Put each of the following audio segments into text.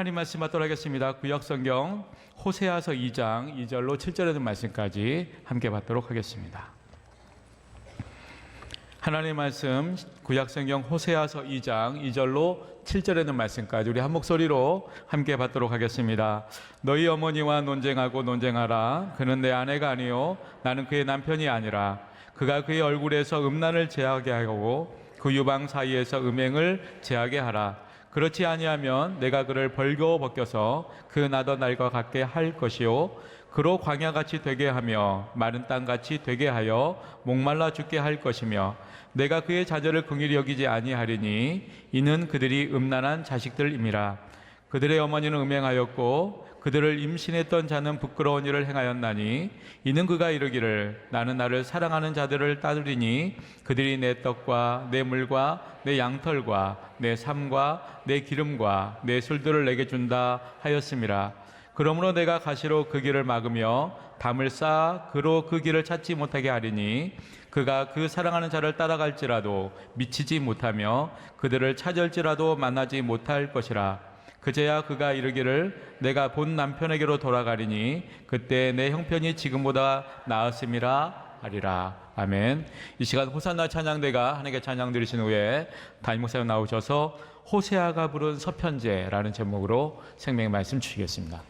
하나님 말씀 받도록 하겠습니다. 구약성경 호세아서 2장 2절로 7절에 있는 말씀까지 함께 받도록 하겠습니다. 하나님 말씀 구약성경 호세아서 2장 2절로 7절에 있는 말씀까지 우리 한 목소리로 함께 받도록 하겠습니다. 너희 어머니와 논쟁하라. 그는 내 아내가 아니요 나는 그의 남편이 아니라 그가 그의 얼굴에서 음란을 제하게 하고 그 유방 사이에서 음행을 제하게 하라. 그렇지 아니하면 내가 그를 벌거 벗겨서 그 나던 날과 같게 할 것이요 그로 광야같이 되게 하며 마른 땅같이 되게 하여 목말라 죽게 할 것이며 내가 그의 자녀를 긍휼히 여기지 아니하리니 이는 그들이 음란한 자식들임이라. 그들의 어머니는 음행하였고 그들을 임신했던 자는 부끄러운 일을 행하였나니 이는 그가 이르기를 나는 나를 사랑하는 자들을 따르리니 그들이 내 떡과 내 물과 내 양털과 내 삶과 내 기름과 내 술들을 내게 준다 하였음이라. 그러므로 내가 가시로 그 길을 막으며 담을 쌓아 그로 그 길을 찾지 못하게 하리니 그가 그 사랑하는 자를 따라갈지라도 미치지 못하며 그들을 찾을지라도 만나지 못할 것이라. 그제야 그가 이르기를 내가 본 남편에게로 돌아가리니 그때 내 형편이 지금보다 나았음이라 하리라. 아멘. 이 시간 호산나 찬양대가 하나님께 찬양 드리신 후에 담임 목사님 나오셔서 호세아가 부른 서편제라는 제목으로 생명의 말씀 주시겠습니다.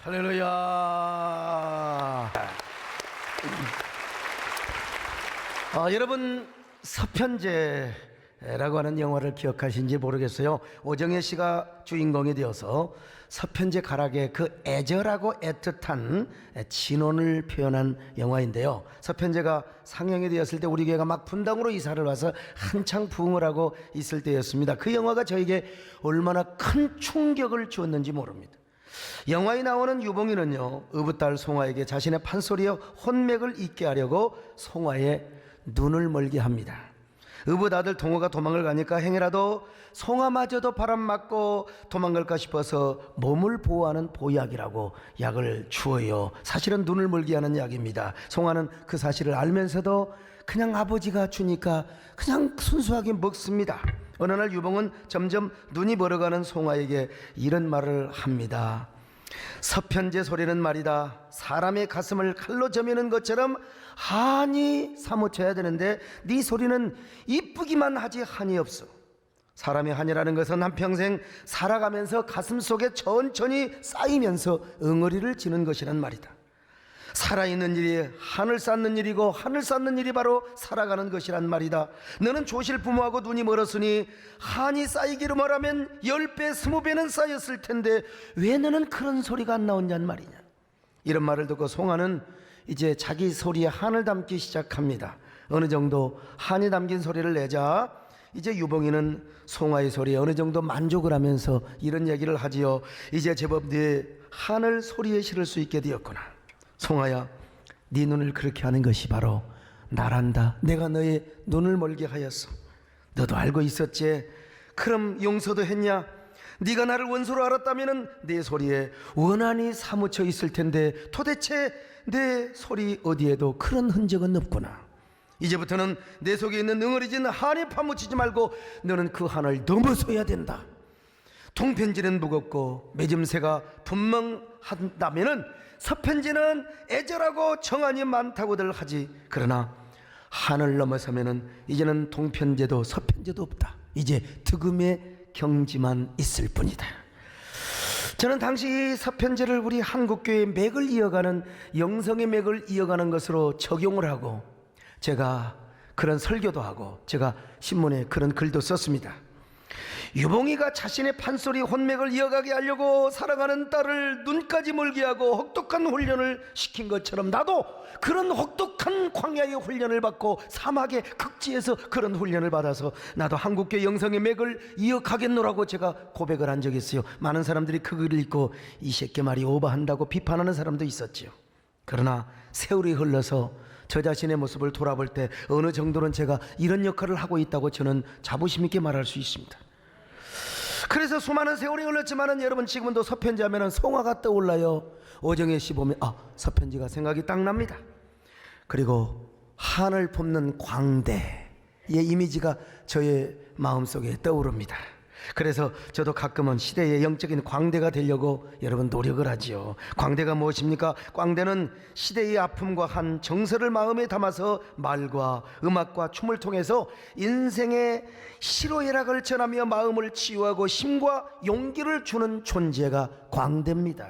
할렐루야. 여러분 서편제라고 하는 영화를 기억하신지 모르겠어요. 오정혜 씨가 주인공이 되어서 서편제 가락의 그 애절하고 애틋한 진혼을 표현한 영화인데요. 서편제가 상영이 되었을 때 우리 교회가 막 분당으로 이사를 와서 한창 부흥을 하고 있을 때였습니다. 그 영화가 저에게 얼마나 큰 충격을 주었는지 모릅니다. 영화에 나오는 유봉이는요, 의붓딸 송화에게 자신의 판소리에 혼맥을 잊게 하려고 송화의 눈을 멀게 합니다. 의붓 아들 동호가 도망을 가니까 행여라도 송화마저도 바람 맞고 도망갈까 싶어서 몸을 보호하는 보약이라고 약을 주어요. 사실은 눈을 멀게 하는 약입니다. 송화는 그 사실을 알면서도 그냥 아버지가 주니까 그냥 순수하게 먹습니다. 어느 날 유봉은 점점 눈이 멀어가는 송화에게 이런 말을 합니다. 서편제 소리는 말이다, 사람의 가슴을 칼로 저미는 것처럼 한이 사무쳐야 되는데 네 소리는 이쁘기만 하지 한이 없어. 사람의 한이라는 것은 한평생 살아가면서 가슴속에 천천히 쌓이면서 응어리를 지는 것이란 말이다. 살아있는 일이 하늘 쌓는 일이고 하늘 쌓는 일이 바로 살아가는 것이란 말이다. 너는 조실 부모하고 눈이 멀었으니 한이 쌓이기로 말하면 10배 20배는 쌓였을 텐데 왜 너는 그런 소리가 안 나오냐는 말이냐. 이런 말을 듣고 송화는 이제 자기 소리에 한을 담기 시작합니다. 어느 정도 한이 담긴 소리를 내자 이제 유봉이는 송화의 소리에 어느 정도 만족을 하면서 이런 얘기를 하지요. 이제 제법 네 한을 소리에 실을 수 있게 되었구나. 송아야, 네 눈을 그렇게 하는 것이 바로 나란다. 내가 너의 눈을 멀게 하였어. 너도 알고 있었지? 그럼 용서도 했냐? 네가 나를 원수로 알았다면 내 소리에 원한이 사무쳐 있을 텐데 도대체 내 소리 어디에도 그런 흔적은 없구나. 이제부터는 내 속에 있는 응어리진 한에 파묻히지 말고 너는 그 한을 넘어서야 된다. 통편지는 무겁고 맺음새가 분명한다면은 서편지는 애절하고 정한이 많다고들 하지. 그러나 한을 넘어서면은 이제는 통편제도 서편제도 없다. 이제 득음의 경지만 있을 뿐이다. 저는 당시 서편제를 우리 한국교회의 맥을 이어가는 영성의 맥을 이어가는 것으로 적용을 하고 제가 그런 설교도 하고 제가 신문에 그런 글도 썼습니다. 유봉이가 자신의 판소리 혼맥을 이어가게 하려고 사랑하는 딸을 눈까지 멀게 하고 혹독한 훈련을 시킨 것처럼 나도 그런 혹독한 광야의 훈련을 받고 사막의 극지에서 그런 훈련을 받아서 나도 한국교회 영성의 맥을 이어가겠노라고 제가 고백을 한 적이 있어요. 많은 사람들이 그 글을 읽고 이 새끼 말이 오버한다고 비판하는 사람도 있었지요. 그러나 세월이 흘러서 저 자신의 모습을 돌아볼 때 어느 정도는 제가 이런 역할을 하고 있다고 저는 자부심 있게 말할 수 있습니다. 그래서 수많은 세월이 흘렀지만은 여러분 지금은 또 서편지 하면은 송화가 떠올라요. 오정혜 씨 보면 서편지가 생각이 딱 납니다. 그리고 한을 품는 광대의 이미지가 저의 마음속에 떠오릅니다. 그래서 저도 가끔은 시대의 영적인 광대가 되려고 여러분 노력을 하지요. 광대가 무엇입니까? 광대는 시대의 아픔과 한 정서를 마음에 담아서 말과 음악과 춤을 통해서 인생의 희로애락을 전하며 마음을 치유하고 힘과 용기를 주는 존재가 광대입니다.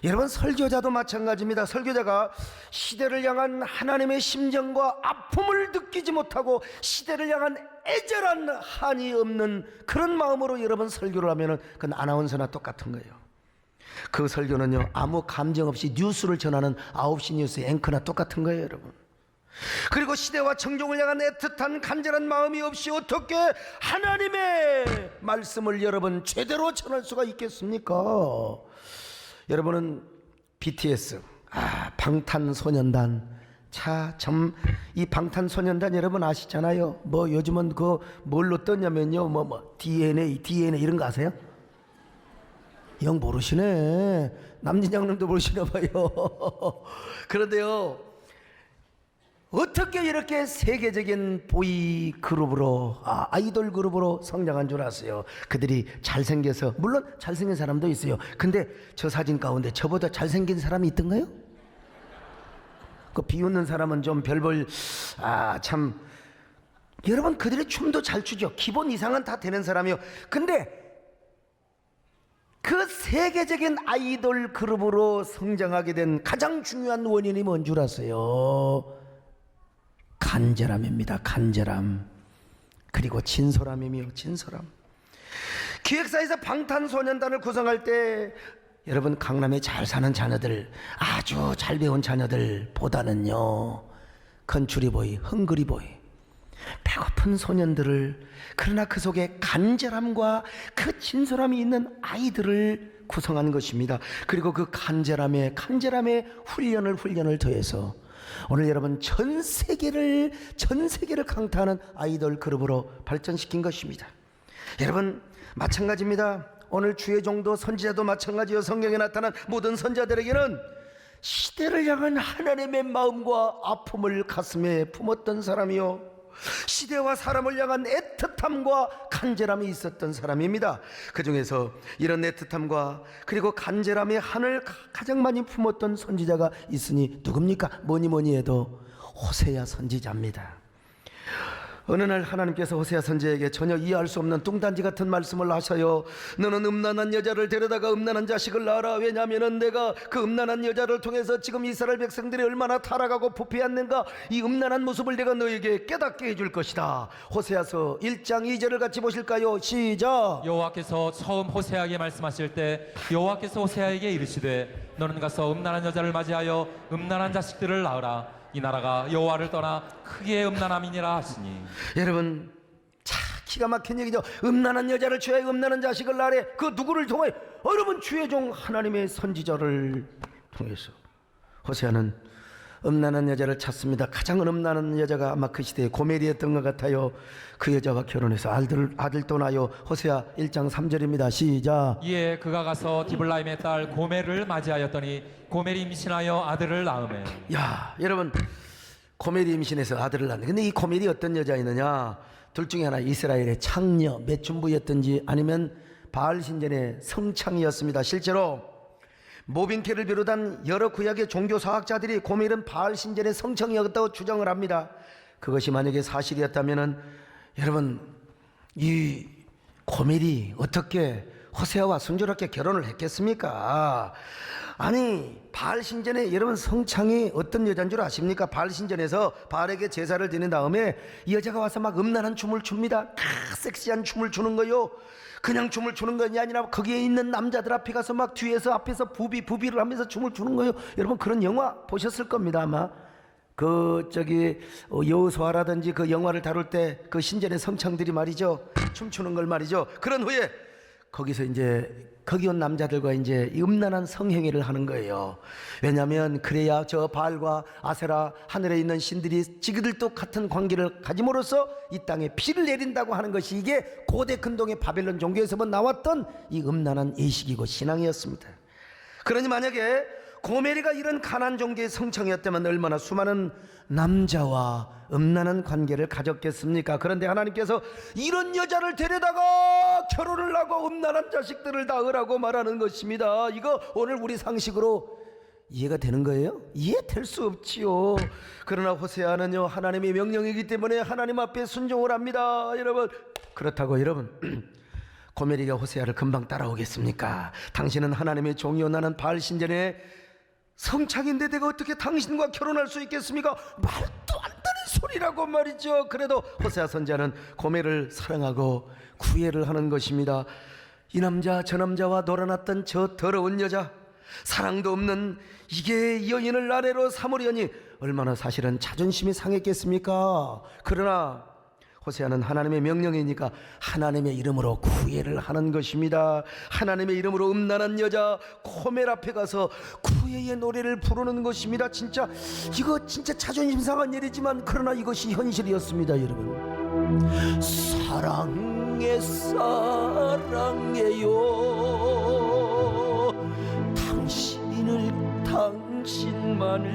여러분 설교자도 마찬가지입니다. 설교자가 시대를 향한 하나님의 심정과 아픔을 느끼지 못하고 시대를 향한 애절한 한이 없는 그런 마음으로 여러분 설교를 하면 그건 아나운서나 똑같은 거예요. 그 설교는요 아무 감정 없이 뉴스를 전하는 9시 뉴스 앵커나 똑같은 거예요 여러분. 그리고 시대와 청중을 향한 애틋한 간절한 마음이 없이 어떻게 하나님의 말씀을 여러분 제대로 전할 수가 있겠습니까? 여러분은 BTS 방탄소년단 참 이 방탄소년단 여러분 아시잖아요. 뭐 요즘은 그 뭘로 떴냐면요 DNA 이런 거 아세요? 영 모르시네. 남진장님도 모르시나 봐요. 그런데요 어떻게 이렇게 세계적인 보이 그룹으로 아이돌 그룹으로 성장한 줄 아세요? 그들이 잘생겨서 물론 잘생긴 사람도 있어요. 근데 저 사진 가운데 저보다 잘생긴 사람이 있던가요? 그 비웃는 사람은 좀 별볼 참 여러분 그들이 춤도 잘 추죠. 기본 이상은 다 되는 사람이요. 근데 그 세계적인 아이돌 그룹으로 성장하게 된 가장 중요한 원인이 뭔 줄 아세요? 간절함입니다. 간절함. 그리고 진솔함이며 진솔함. 기획사에서 방탄소년단을 구성할 때 여러분, 강남에 잘 사는 자녀들, 아주 잘 배운 자녀들보다는요, 건추리보이, 헝그리보이, 배고픈 소년들을, 그러나 그 속에 간절함과 그 진솔함이 있는 아이들을 구성한 것입니다. 그리고 그 간절함에 훈련을 더해서 오늘 여러분 전 세계를 강타하는 아이돌 그룹으로 발전시킨 것입니다. 여러분, 마찬가지입니다. 오늘 주의 종도 선지자도 마찬가지요. 성경에 나타난 모든 선지자들에게는 시대를 향한 하나님의 마음과 아픔을 가슴에 품었던 사람이요, 시대와 사람을 향한 애틋함과 간절함이 있었던 사람입니다. 그 중에서 이런 애틋함과 그리고 간절함의 한을 가장 많이 품었던 선지자가 있으니 누굽니까? 뭐니 해도 호세아 선지자입니다. 어느 날 하나님께서 호세아 선지자에게 전혀 이해할 수 없는 뚱딴지 같은 말씀을 하셔요. 너는 음란한 여자를 데려다가 음란한 자식을 낳아라. 왜냐하면 내가 그 음란한 여자를 통해서 지금 이스라엘 백성들이 얼마나 타락하고 부패했는가, 이 음란한 모습을 내가 너에게 깨닫게 해줄 것이다. 호세아서 1장 2절을 같이 보실까요? 시작. 여호와께서 처음 호세아에게 말씀하실 때 여호와께서 호세아에게 이르시되 너는 가서 음란한 여자를 맞이하여 음란한 자식들을 낳으라. 이 나라가 여호와를 떠나 크게 음란함이니라 하시니. 여러분, 자, 기가 막힌 얘기죠. 음란한 여자를 취하여 음란한 자식을 낳으래. 그 누구를 통해? 여러분, 주의 종 하나님의 선지자를 통해서. 호세아는 음란한 여자를 찾습니다. 가장 음란한 여자가 아마 그 시대에 고멜이었던 것 같아요. 그 여자와 결혼해서 아들도 낳아요. 호세아 1장 3절입니다. 시작. 이에 그가 가서 디블라임의 딸 고멜을 맞이하였더니 고멜이 임신하여 아들을 낳으매. 야, 여러분, 고멜이 임신해서 아들을 낳는데, 근데 이 고멜이 어떤 여자였느냐? 둘 중에 하나, 이스라엘의 창녀 메춘부였든지 아니면 바알 신전의 성창이었습니다. 실제로 모빈케를 비롯한 여러 구약의 종교사학자들이 고멜은 바알 신전의 성청이었다고 주장을 합니다. 그것이 만약에 사실이었다면 여러분, 이 고멜이 어떻게 호세아와 순조롭게 결혼을 했겠습니까? 아니, 바알 신전에 여러분 성창이 어떤 여자인 줄 아십니까? 바알 신전에서 바알에게 제사를 드린 다음에 이 여자가 와서 막 음란한 춤을 춥니다. 섹시한 춤을 추는 거요. 그냥 춤을 추는 것이 아니라 거기에 있는 남자들 앞에 가서 막 뒤에서 앞에서 부비를 하면서 춤을 추는 거예요. 여러분, 그런 영화 보셨을 겁니다. 아마 여호수아라든지 그 영화를 다룰 때 그 신전의 성창들이 말이죠, 춤추는 걸 말이죠. 그런 후에 거기서 이제 거기 온 남자들과 이제 음란한 성행위를 하는 거예요. 왜냐하면 그래야 저 바알과 아세라, 하늘에 있는 신들이 지그들도 같은 관계를 가짐으로써 이 땅에 비를 내린다고 하는 것이 이게 고대 근동의 바벨론 종교에서만 나왔던 이 음란한 예식이고 신앙이었습니다. 그러니 만약에 고멜이가 이런 가난 종교의 성청이었다면 얼마나 수많은 남자와 음란한 관계를 가졌겠습니까? 그런데 하나님께서 이런 여자를 데려다가 결혼을 하고 음란한 자식들을 낳으라고 말하는 것입니다. 이거 오늘 우리 상식으로 이해가 되는 거예요? 이해될 수 없지요. 그러나 호세아는요, 하나님의 명령이기 때문에 하나님 앞에 순종을 합니다. 여러분, 그렇다고 여러분 고멜이가 호세아를 금방 따라오겠습니까? 당신은 하나님의 종이요 나는 바알 신전의 성창인데 내가 어떻게 당신과 결혼할 수 있겠습니까? 말도 안 되는 소리라고 말이죠. 그래도 호세아 선지자는 고멜을 사랑하고 구애를 하는 것입니다. 이 남자 저 남자와 놀아났던 저 더러운 여자, 사랑도 없는 이게 여인을 아내로 삼으려니 얼마나 사실은 자존심이 상했겠습니까? 그러나 호세아는 하나님의 명령이니까 하나님의 이름으로 구애를 하는 것입니다. 하나님의 이름으로 음란한 여자 고멜 앞에 가서 구애의 노래를 부르는 것입니다. 이거 진짜 자존심 상한 일이지만 그러나 이것이 현실이었습니다. 여러분, 사랑해요 당신만을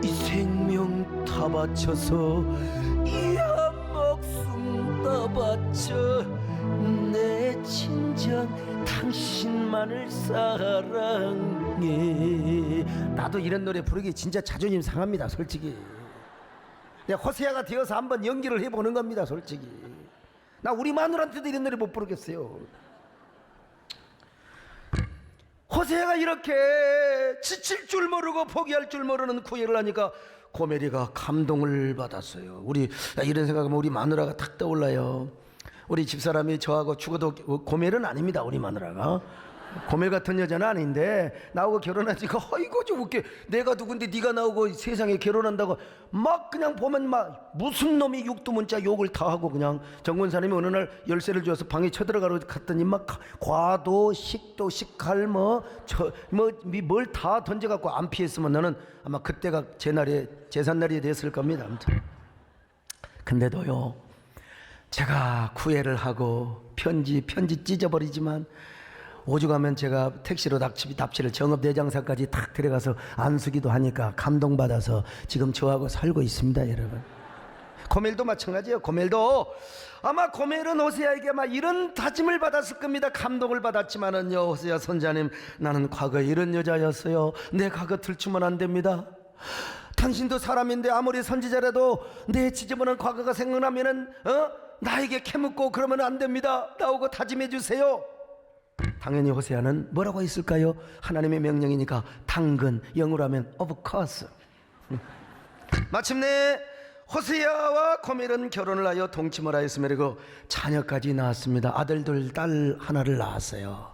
이 생명 다 바쳐서 이 한 목숨 다 바쳐 내 진정 당신만을 사랑해. 나도 이런 노래 부르기 진짜 자존심 상합니다, 솔직히. 내가 호세아가 되어서 한번 연기를 해보는 겁니다, 솔직히. 나 우리 마누라한테도 이런 노래 못 부르겠어요. 호세아가 이렇게 지칠 줄 모르고 포기할 줄 모르는 구애를 하니까 고멜이가 감동을 받았어요. 우리 이런 생각하면 우리 마누라가 탁 떠올라요. 우리 집사람이 저하고 죽어도 고멜은 아닙니다. 우리 마누라가 고멜 같은 여자는 아닌데 나하고 결혼하니까 아이고 좀 웃겨. 내가 누군데 네가 나오고 세상에 결혼한다고 막 그냥 보면 막 무슨 놈이 육두문자 욕을 다 하고 그냥 정권사님이 어느 날 열쇠를 주어서 방에 쳐들어가러 갔더니 막 과도 식도 식칼 뭘 다 던져갖고 안 피했으면 나는 아마 그때가 제 날에 제삿날이 됐을 겁니다. 아무튼 근데도요 제가 구애를 하고 편지 찢어버리지만 오죽하면 제가 택시로 납치를 정읍대장사까지 탁 데려가서 안수기도 하니까 감동받아서 지금 저하고 살고 있습니다. 여러분 고멜도 마찬가지예요. 고멜도 아마 고멜은 호세아에게 아마 이런 다짐을 받았을 겁니다. 감동을 받았지만은요 호세아 선자님 나는 과거에 이런 여자였어요. 내 과거 들추면 안 됩니다. 당신도 사람인데 아무리 선지자라도 내 지저분한 과거가 생각나면은 나에게 캐묻고 그러면 안 됩니다. 나오고 다짐해 주세요. 당연히 호세아는 뭐라고 했을까요? 하나님의 명령이니까 당근, 영어로 하면 of course. 마침내 호세아와 고멜은 결혼을 하여 동침을 하였으며 그리고 자녀까지 낳았습니다. 아들들, 딸 하나를 낳았어요.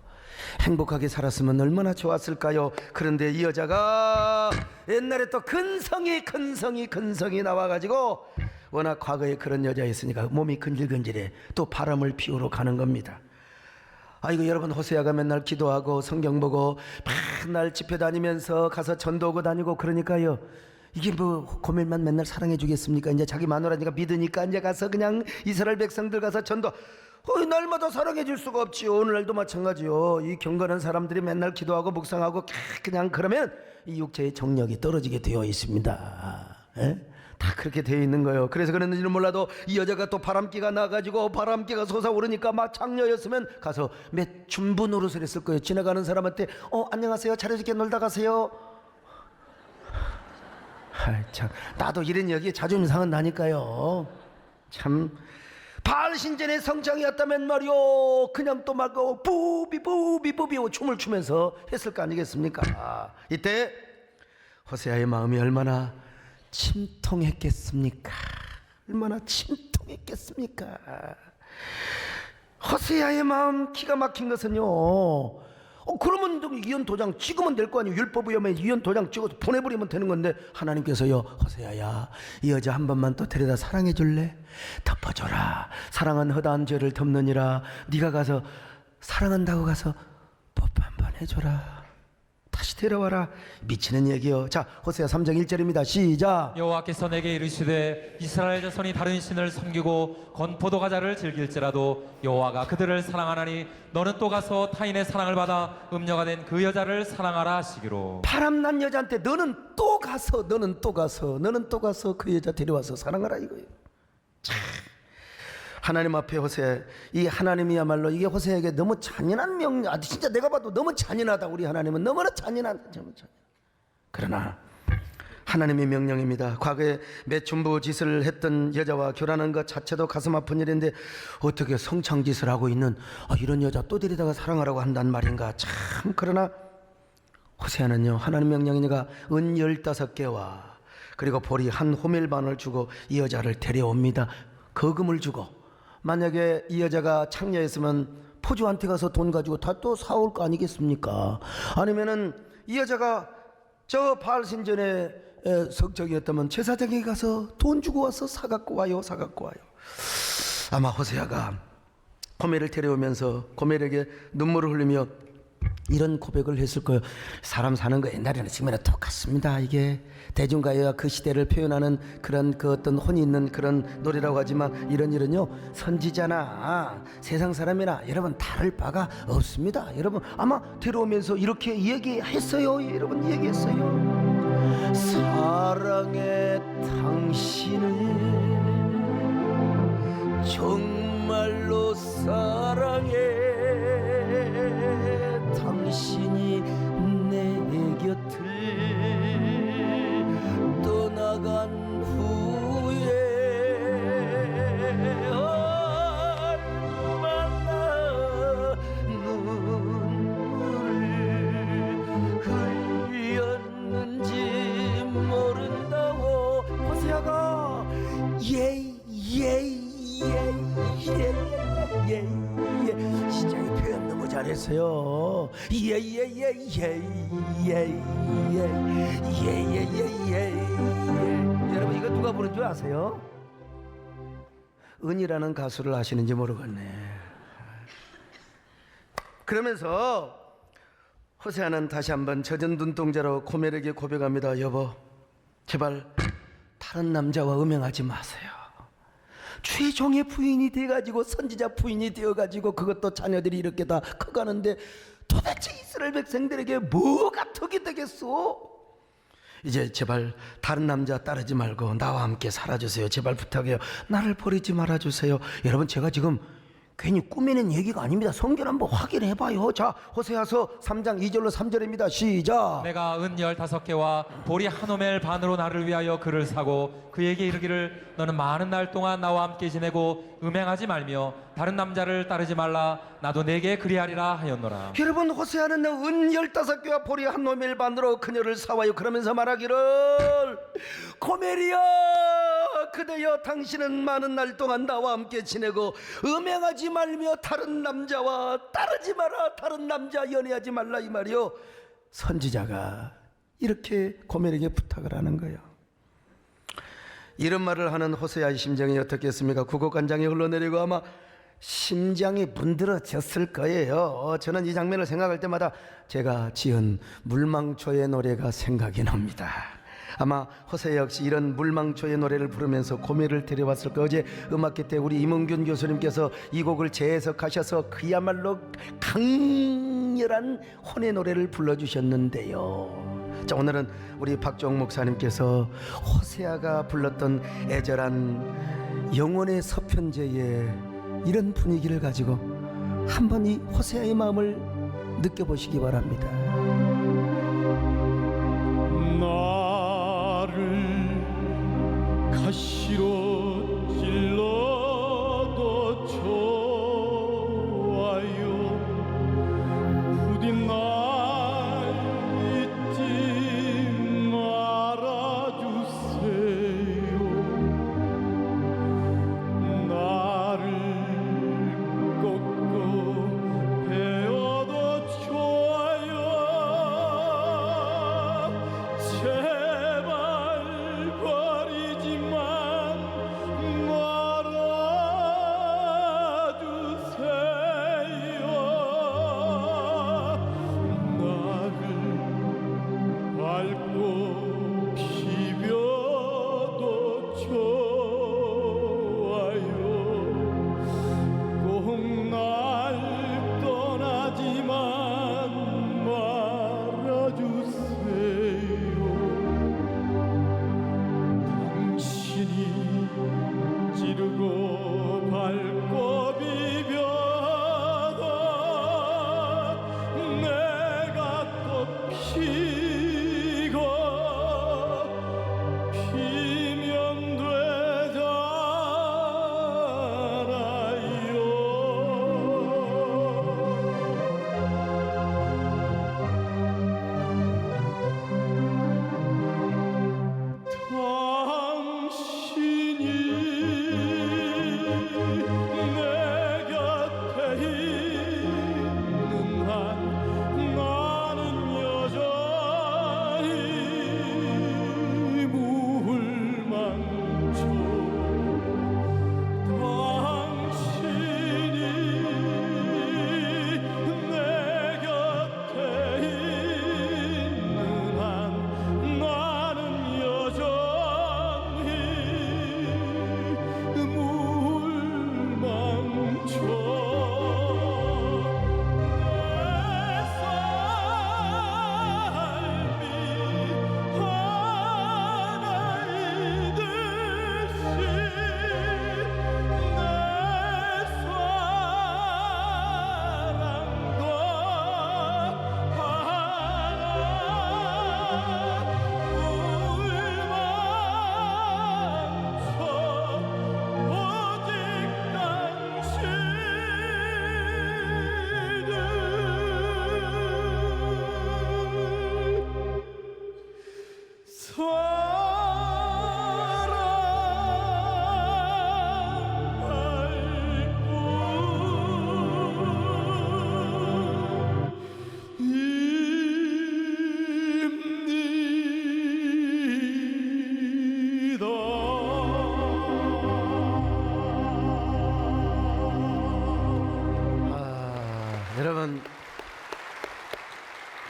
행복하게 살았으면 얼마나 좋았을까요? 그런데 이 여자가 옛날에 또 근성이 나와가지고 워낙 과거에 그런 여자였으니까 몸이 근질근질해 또 바람을 피우러 가는 겁니다. 아이고 여러분 호세아가 맨날 기도하고 성경 보고 맨날 집회 다니면서 가서 전도하고 다니고 그러니까요 이게 뭐 고멜만 맨날 사랑해 주겠습니까? 이제 자기 마누라니까 믿으니까 이제 가서 그냥 이스라엘 백성들 가서 전도 날마다 사랑해 줄 수가 없지요. 오늘날도 마찬가지요. 이 경건한 사람들이 맨날 기도하고 묵상하고 그냥 그러면 이 육체의 정력이 떨어지게 되어 있습니다. 에? 다 그렇게 되어 있는 거예요. 그래서 그랬는지는 몰라도 이 여자가 또 바람기가 나가지고 바람기가 솟아오르니까 막 장녀였으면 가서 매춘부 노릇을 했을 거예요. 지나가는 사람한테 안녕하세요 차려지게 놀다 가세요. 참 나도 이런 얘기에 자존심 상은 나니까요. 참 바알 신전의 성장이었다면 말이요 그냥 또 막 부비 춤을 추면서 했을 거 아니겠습니까? 이때 호세아의 마음이 얼마나 침통했겠습니까? 얼마나 침통했겠습니까? 호세아의 마음 기가 막힌 것은요 그러면 이혼 도장 찍으면 될 거 아니에요. 율법 위험에 이혼 도장 찍어서 보내버리면 되는 건데 하나님께서요 호세아야 이 여자 한 번만 또 데려다 사랑해 줄래? 덮어줘라. 사랑은 허다한 죄를 덮느니라. 네가 가서 사랑한다고 가서 뽀뽀 한번 해줘라. 다시 데려와라. 미치는 얘기요. 자 호세아 3장 1절입니다. 시작. 여호와께서 내게 이르시되 이스라엘 자손이 다른 신을 섬기고 건포도 과자를 즐길지라도 여호와가 그들을 사랑하나니 너는 또 가서 타인의 사랑을 받아 음녀가 된 그 여자를 사랑하라 하시기로. 바람난 여자한테 너는 또 가서 그 여자 데려와서 사랑하라 이거예요. 참. 하나님 앞에 호세아 이 하나님이야말로 이게 호세아에게 너무 잔인한 명령. 진짜 내가 봐도 너무 잔인하다. 우리 하나님은 너무나 잔인하다. 그러나 하나님의 명령입니다. 과거에 매춘부 짓을 했던 여자와 결혼하는 것 자체도 가슴 아픈 일인데 어떻게 성창짓을 하고 있는 이런 여자 또 데리다가 사랑하라고 한단 말인가. 참. 그러나 호세아는요 하나님 명령이니까 은 15개와 그리고 보리 한 호멜반을 주고 이 여자를 데려옵니다. 거금을 주고. 만약에 이 여자가 창녀였으면 포주한테 가서 돈 가지고 다 또 사올 거 아니겠습니까? 아니면은 이 여자가 저 바알 신전의 석적이었다면 제사장에게 가서 돈 주고 와서 사갖고 와요. 아마 호세아가 고멜을 데려오면서 고멜에게 눈물을 흘리며 이런 고백을 했을 거예요. 사람 사는 거 옛날에는 지금이나 똑같습니다. 이게 대중가요가 그 시대를 표현하는 그런 그 어떤 혼이 있는 그런 노래라고 하지만 이런요 선지자나 세상 사람이나 여러분 다를 바가 없습니다. 여러분 아마 데려오면서 이렇게 얘기했어요. 여러분 얘기했어요. 사랑의 당신을 정말로 사랑해. 당신이 내 곁을 떠나간 후에 얼마나 눈물을 모르겠어요. 여러분 이거 누가 부른 줄 아세요? 은이라는 가수를 아시는지 모르겠네. 그러면서 호세아는 다시 한번 젖은 눈동자로 고멜에게 고백합니다. 여보, 제발 다른 남자와 음행하지 마세요. 최종의 부인이 돼가지고 선지자 부인이 되어가지고 그것도 자녀들이 이렇게 다 커가는데 도대체 이스라엘 백성들에게 뭐가 덕이 되겠소? 이제 제발 다른 남자 따르지 말고 나와 함께 살아주세요. 제발 부탁해요. 나를 버리지 말아주세요. 여러분 제가 지금 괜히 꾸미는 얘기가 아닙니다. 성경 한번 확인해봐요. 자, 호세아서 3장 2절로 3절입니다. 시작. 내가 은 15개와 보리 한 오멜 반으로 나를 위하여 그를 사고 그에게 이르기를 너는 많은 날 동안 나와 함께 지내고 음행하지 말며 다른 남자를 따르지 말라. 나도 내게 그리하리라 하였노라. 여러분 호세아는 은 15개와 보리 한 오멜 반으로 그녀를 사와요. 그러면서 말하기를 고멜이여 그대여 당신은 많은 날 동안 나와 함께 지내고 음행하지 말며 다른 남자와 따르지 마라. 다른 남자 연애하지 말라 이 말이요. 선지자가 이렇게 고멜에게 부탁을 하는 거예요. 이런 말을 하는 호세아의 심정이 어떻겠습니까? 구곡간장이 흘러내리고 아마 심장이 문드러졌을 거예요. 저는 이 장면을 생각할 때마다 제가 지은 물망초의 노래가 생각이 납니다. 아마 호세 역시 이런 물망초의 노래를 부르면서 고멜을 데려왔을 거예요. 어제 음악회 때 우리 임은균 교수님께서 이 곡을 재해석하셔서 그야말로 강렬한 혼의 노래를 불러주셨는데요. 자, 오늘은 우리 박종 목사님께서 호세아가 불렀던 애절한 영혼의 서편제의 이런 분위기를 가지고 한번 이 호세아의 마음을 느껴보시기 바랍니다. 나를 가시로 찔러도 좋아요. 부디 날 잊지 말아주세요. 나를 꺾고 베어도 좋아요. 제발 버리지만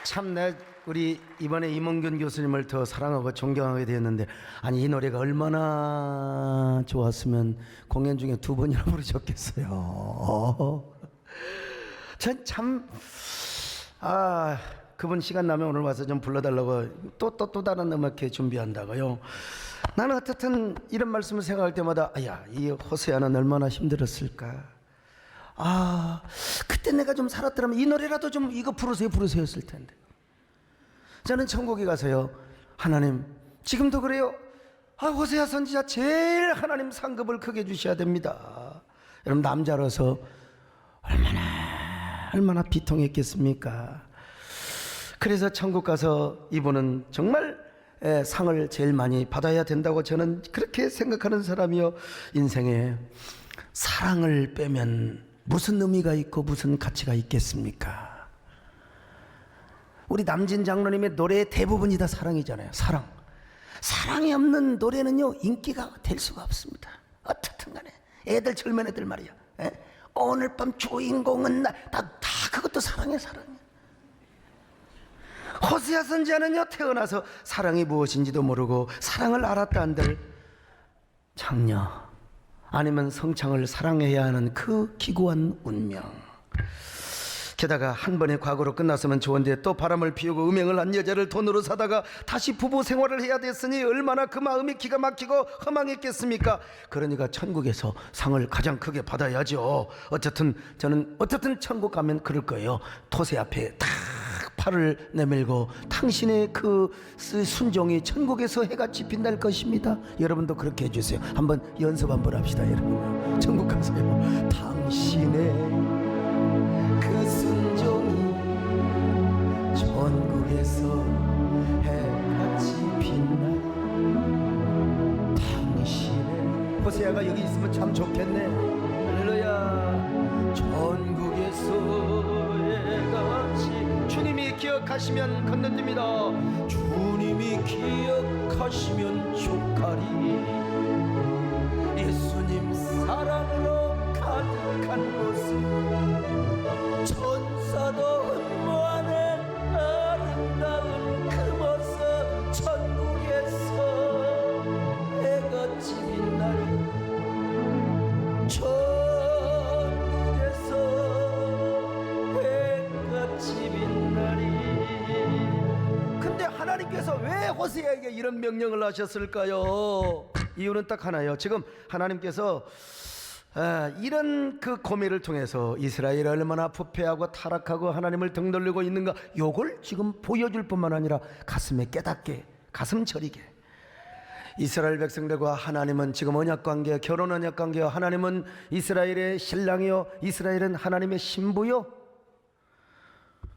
참 우리 이번에 임원균 교수님을 더 사랑하고 존경하게 되었는데, 아니 이 노래가 얼마나 좋았으면 공연 중에 2번이나 부르셨겠어요. 전 참 그분 시간 나면 오늘 와서 좀 불러달라고 또 다른 음악회 준비한다고요. 나는 어떻든 이런 말씀을 생각할 때마다 이 호세아는 얼마나 힘들었을까. 그때 내가 좀 살았더라면 이 노래라도 좀 이거 부르세요 했을 텐데. 저는 천국에 가서요, 하나님 지금도 그래요. 호세아 선지자 제일 하나님 상급을 크게 주셔야 됩니다. 여러분 남자로서 얼마나 비통했겠습니까? 그래서 천국 가서 이분은 정말 상을 제일 많이 받아야 된다고 저는 그렇게 생각하는 사람이요. 인생에 사랑을 빼면 무슨 의미가 있고 무슨 가치가 있겠습니까? 우리 남진 장로님의 노래의 대부분이 다 사랑이잖아요. 사랑이 없는 노래는요 인기가 될 수가 없습니다. 어떻든 간에 애들 젊은 애들 말이야, 오늘 밤 주인공은 다 그것도 사랑이야. 호세아 선지자는요 태어나서 사랑이 무엇인지도 모르고 사랑을 알았다 한들 장녀 아니면 성창을 사랑해야 하는 그 기구한 운명. 게다가 한 번의 과거로 끝났으면 좋은데 또 바람을 피우고 음행을 한 여자를 돈으로 사다가 다시 부부 생활을 해야 됐으니 얼마나 그 마음이 기가 막히고 허망했겠습니까? 그러니까 천국에서 상을 가장 크게 받아야죠. 어쨌든 천국 가면 그럴 거예요. 토세 앞에 탁 팔을 내밀고 당신의 그 순종이 천국에서 해같이 빛날 것입니다. 여러분도 그렇게 해주세요. 한번 연습 한번 합시다. 여러분 천국 가세요. 당신의 그 순종이 천국에서 해같이 빛나. 당신의 호세아가 여기 있으면 참 좋겠네. 할렐루야. 천국에서 해같이. 주님이 기억하시면 건너뜁니다. 주님이 기억하시면 족하리. 예수님 사랑으로 가득한 모습, 천사도 흠모하는 아름다운 그 모습, 천국에서 해같이 빛나리. 천국에서 해같이 빛나리. 근데 하나님께서 왜 호세아에게 이런 명령을 하셨을까요? 이유는 딱 하나예요. 지금 하나님께서 이런 그 고민을 통해서 이스라엘이 얼마나 부패하고 타락하고 하나님을 등돌리고 있는가, 요걸 지금 보여줄 뿐만 아니라 가슴에 깨닫게, 가슴 저리게. 이스라엘 백성들과 하나님은 지금 언약관계, 결혼 언약관계요. 하나님은 이스라엘의 신랑이요, 이스라엘은 하나님의 신부요.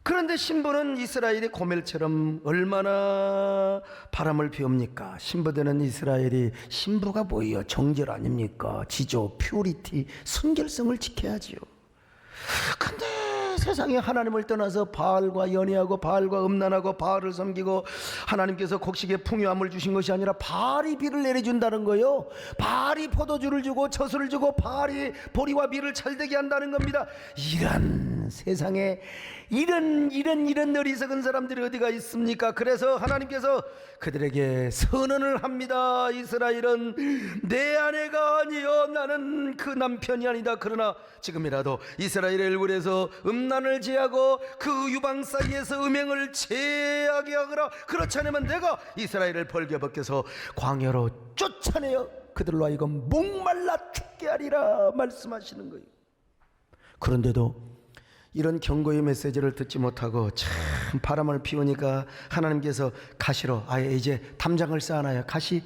그런데 신부는 이스라엘의 고멜처럼 얼마나 바람을 피웁니까? 신부되는 이스라엘이, 신부가 뭐예요? 정절 아닙니까? 지조, 퓨리티, 순결성을 지켜야지요. 근데 세상에 하나님을 떠나서 바알과 연애하고 바알과 음란하고 바알을 섬기고, 하나님께서 곡식에 풍요함을 주신 것이 아니라 바알이 비를 내려준다는 거예요. 바알이 포도주를 주고 젖을 주고 바알이 보리와 밀을 잘되게 한다는 겁니다. 이런 세상에 이런 어리석은 사람들이 어디가 있습니까? 그래서 하나님께서 그들에게 선언을 합니다. 이스라엘은 내 아내가 아니요 나는 그 남편이 아니다. 그러나 지금이라도 이스라엘의 얼굴에서 음란을 제하고 그 유방 사이에서 음행을 제하게 하거라. 그렇지 않으면 내가 이스라엘을 벌게 벗겨서 광야로 쫓아내어 그들로 하여금 목말라 죽게 하리라 말씀하시는 거예요. 그런데도 이런 경고의 메시지를 듣지 못하고 참 바람을 피우니까 하나님께서 가시로 아예 이제 담장을 쌓아놔요. 가시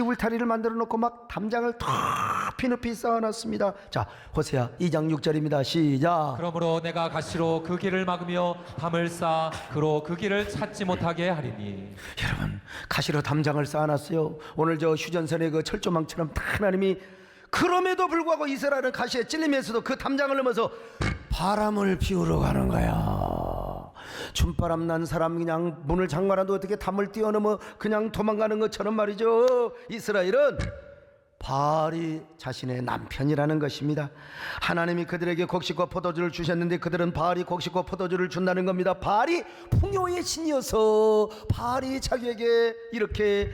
울타리를 만들어 놓고 막 담장을 높이 높이 쌓아놨습니다. 자, 호세아 2장 6절입니다. 시작. 그러므로 내가 가시로 그 길을 막으며 담을 쌓아 그로 그 길을 찾지 못하게 하리니. 여러분, 가시로 담장을 쌓아놨어요. 오늘 저 휴전선의 그 철조망처럼 다 하나님이, 그럼에도 불구하고 이스라엘은 가시에 찔리면서도 그 담장을 넘어서 바람을 피우러 가는 거야. 춤바람 난 사람 그냥 문을 장만해도 어떻게 담을 뛰어넘어 그냥 도망가는 것처럼 말이죠. 이스라엘은 바알이 자신의 남편이라는 것입니다. 하나님이 그들에게 곡식과 포도주를 주셨는데 그들은 바알이 곡식과 포도주를 준다는 겁니다. 바알이 풍요의 신이어서 바알이 자기에게 이렇게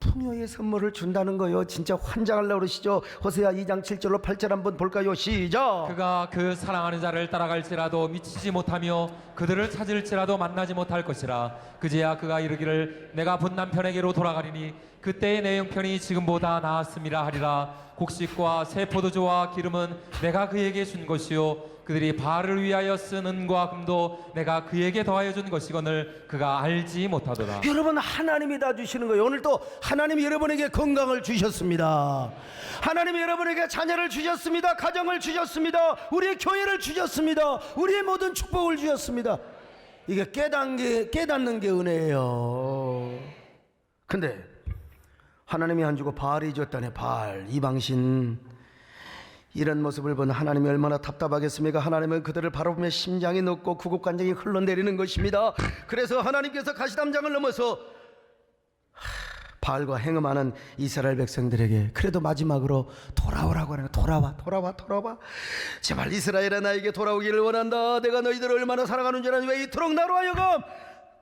풍요의 선물을 준다는 거요. 진짜 환장하려고 그러시죠. 호세아 2장 7절로 8절 한번 볼까요? 시작. 그가 그 사랑하는 자를 따라갈지라도 미치지 못하며 그들을 찾을지라도 만나지 못할 것이라. 그제야 그가 이르기를 내가 본 남편에게로 돌아가리니 그때의 내 형편이 지금보다 나았음이라 하리라. 곡식과 새 포도주와 기름은 내가 그에게 준 것이요 그들이 바알을 위하여 쓴 은과 금도 내가 그에게 더하여 준 것이거늘 그가 알지 못하도다. 여러분, 하나님이 다 주시는 거예요. 오늘도 하나님이 여러분에게 건강을 주셨습니다. 하나님이 여러분에게 자녀를 주셨습니다. 가정을 주셨습니다. 우리의 교회를 주셨습니다. 우리의 모든 축복을 주셨습니다. 이게 깨닫는 게 은혜예요. 근데 하나님이 안 주고 바알이 줬다네. 바알, 이방신. 이런 모습을 본 하나님이 얼마나 답답하겠습니까? 하나님은 그들을 바라보며 심장이 녹고 구급관정이 흘러내리는 것입니다. 그래서 하나님께서 가시담장을 넘어서 바알과 행음하는 이스라엘 백성들에게 그래도 마지막으로 돌아오라고 하는 거예요. 돌아와. 제발 이스라엘아, 나에게 돌아오기를 원한다. 내가 너희들을 얼마나 사랑하는 줄 아니 왜 이토록 나로 하여금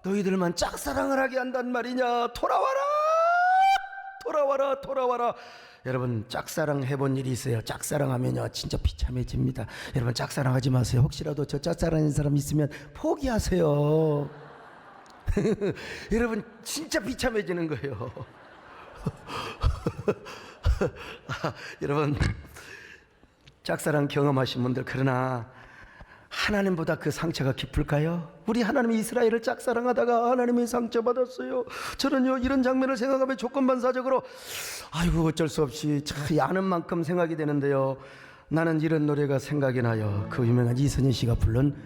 너희들만 짝사랑을 하게 한단 말이냐. 돌아와라. 여러분, 짝사랑 해본 일이 있어요? 짝사랑하면요 진짜 비참해집니다. 여러분, 짝사랑하지 마세요. 혹시라도 저 짝사랑하는 사람 있으면 포기하세요. 여러분, 진짜 비참해지는 거예요. 여러분, 짝사랑 경험하신 분들, 그러나 하나님보다 그 상처가 깊을까요? 우리 하나님이 이스라엘을 짝사랑하다가 하나님이 상처받았어요. 저는요 이런 장면을 생각하면 조건반사적으로 아이고 어쩔 수 없이 참 아는 만큼 생각이 되는데요. 나는 이런 노래가 생각이 나요. 그 유명한 이선희 씨가 부른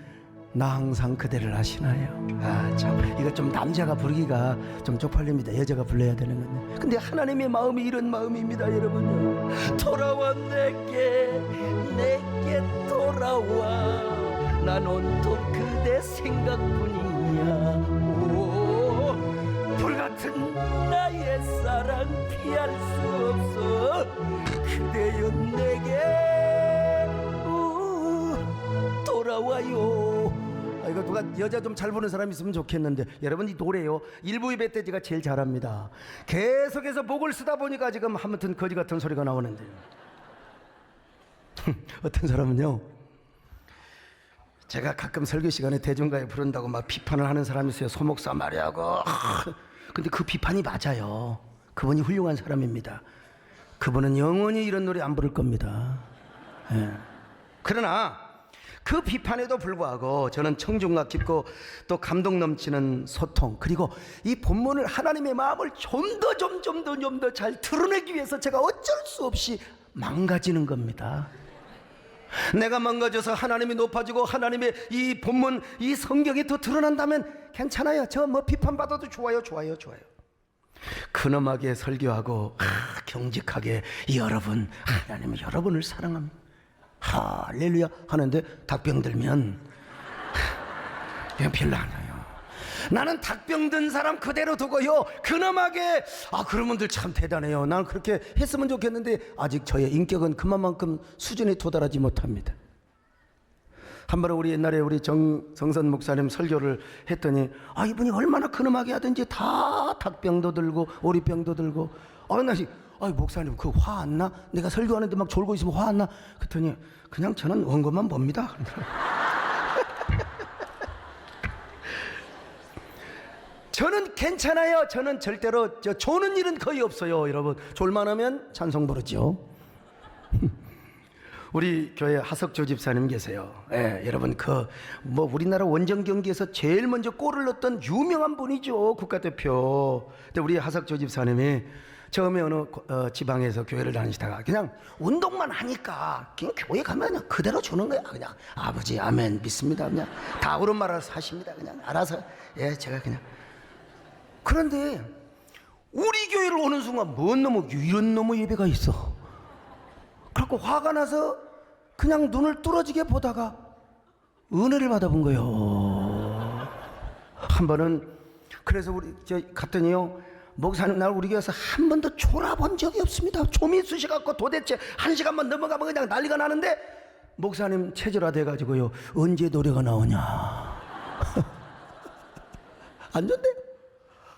나 항상 그대를 아시나요? 아 참, 이거 좀 남자가 부르기가 좀 쪽팔립니다. 여자가 불러야 되는 건데. 근데 하나님의 마음이 이런 마음입니다, 여러분요. 돌아와 내게 돌아와. 난 온통 그대 생각뿐이야. 오, 불같은 나의 사랑 피할 수 없어. 그대여 내게 돌아와요. 이거 누가 여자 좀 잘 부르는 사람 있으면 좋겠는데, 여러분 이 노래요 일부의 멧돼지가 제일 잘합니다. 계속해서 목을 쓰다 보니까 지금 아무튼 거지 같은 소리가 나오는데요. 어떤 사람은요, 제가 가끔 설교 시간에 대중가에 부른다고 막 비판을 하는 사람이 있어요. 소목사 말이하고. 근데 그 비판이 맞아요. 그분이 훌륭한 사람입니다. 그분은 영원히 이런 노래 안 부를 겁니다. 예. 그러나 그 비판에도 불구하고 저는 청중과 깊고 또 감동 넘치는 소통, 그리고 이 본문을 하나님의 마음을 좀 더 잘 드러내기 위해서 제가 어쩔 수 없이 망가지는 겁니다. 내가 망가져서 하나님이 높아지고 하나님의 이 본문, 이 성경이 더 드러난다면 괜찮아요. 저 뭐 비판받아도 좋아요. 근엄하게 설교하고 경직하게 여러분, 하나님은 여러분을 사랑합니다, 할렐루야 하는데 닭병 들면 별로 안 와요. 나는 닭병 든 사람 그대로 두고요 근엄하게 그런 분들 참 대단해요. 나는 그렇게 했으면 좋겠는데 아직 저의 인격은 그만큼 수준에 도달하지 못합니다. 한 번은 우리 옛날에 우리 정선 목사님 설교를 했더니 이분이 얼마나 근엄하게 하든지 다 닭병도 들고 오리병도 들고 목사님 그 화 안 나? 내가 설교하는데 막 졸고 있으면 화 안 나? 그랬더니 그냥 저는 원고만 봅니다. 저는 괜찮아요. 저는 절대로 조는 일은 거의 없어요. 여러분, 졸만하면 찬송 부르죠. 우리 교회 하석조 집사님 계세요. 여러분 우리나라 원정 경기에서 제일 먼저 골을 넣었던 유명한 분이죠. 국가대표. 근데 우리 하석조 집사님이 처음에 어느 지방에서 교회를 다니시다가 그냥 운동만 하니까 그냥 교회 가면 그냥 그대로 주는 거야. 그냥 아버지 아멘 믿습니다. 그냥 다 옳은 말 알아서 하십니다. 그냥 알아서 제가 그냥. 그런데 우리 교회를 오는 순간 이런 놈의 예배가 있어. 그래갖고 화가 나서 그냥 눈을 뚫어지게 보다가 은혜를 받아본 거예요. 한 번은 그래서 갔더니요 목사님 날 우리 교회에서 한 번도 졸아본 적이 없습니다. 좀이 쑤셔갖고 도대체 1시간만 넘어가면 그냥 난리가 나는데 목사님 체질화 돼가지고요 언제 노래가 나오냐 안 좋네.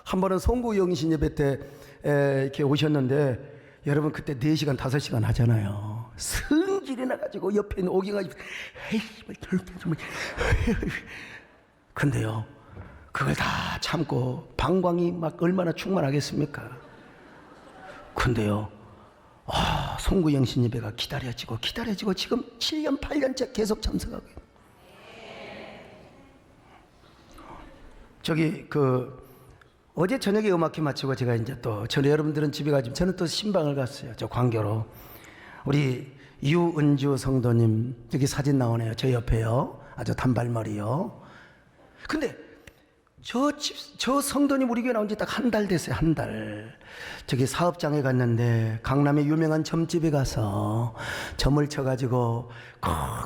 한 번은 송구영신 예배 때 이렇게 오셨는데 여러분 그때 4시간 5시간 하잖아요. 성질이 나가지고 옆에 있는 오기가 에이 정말 근데요 그걸 다 참고 방광이 막 얼마나 충만하겠습니까? 근데요 송구영신 예배가 기다려지고 지금 7년 8년째 계속 참석하고 저기 어제 저녁에 음악회 마치고 제가 이제 또 전에 여러분들은 집에 가지고 저는 또 신방을 갔어요. 저 광교로 우리 유은주 성도님 여기 사진 나오네요. 저 옆에요. 아주 단발머리요. 근데 저 성도님 우리 교회 나온 지 딱 한 달 됐어요. 한 달. 저기 사업장에 갔는데 강남의 유명한 점집에 가서 점을 쳐가지고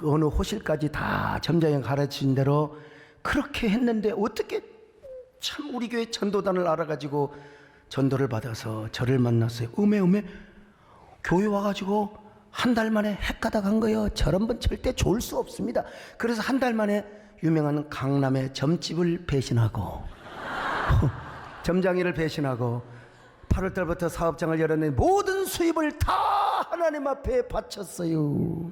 어느 호실까지 다 점장이 가르친 대로 그렇게 했는데 어떻게 참 우리 교회 전도단을 알아가지고 전도를 받아서 저를 만났어요. 음에 교회 와가지고 한 달 만에 핵가다 간 거예요. 저런 분 절대 좋을 수 없습니다. 그래서 한 달 만에 유명한 강남의 점집을 배신하고 점장이를 배신하고 8월 달부터 사업장을 열었는데 모든 수입을 다 하나님 앞에 바쳤어요.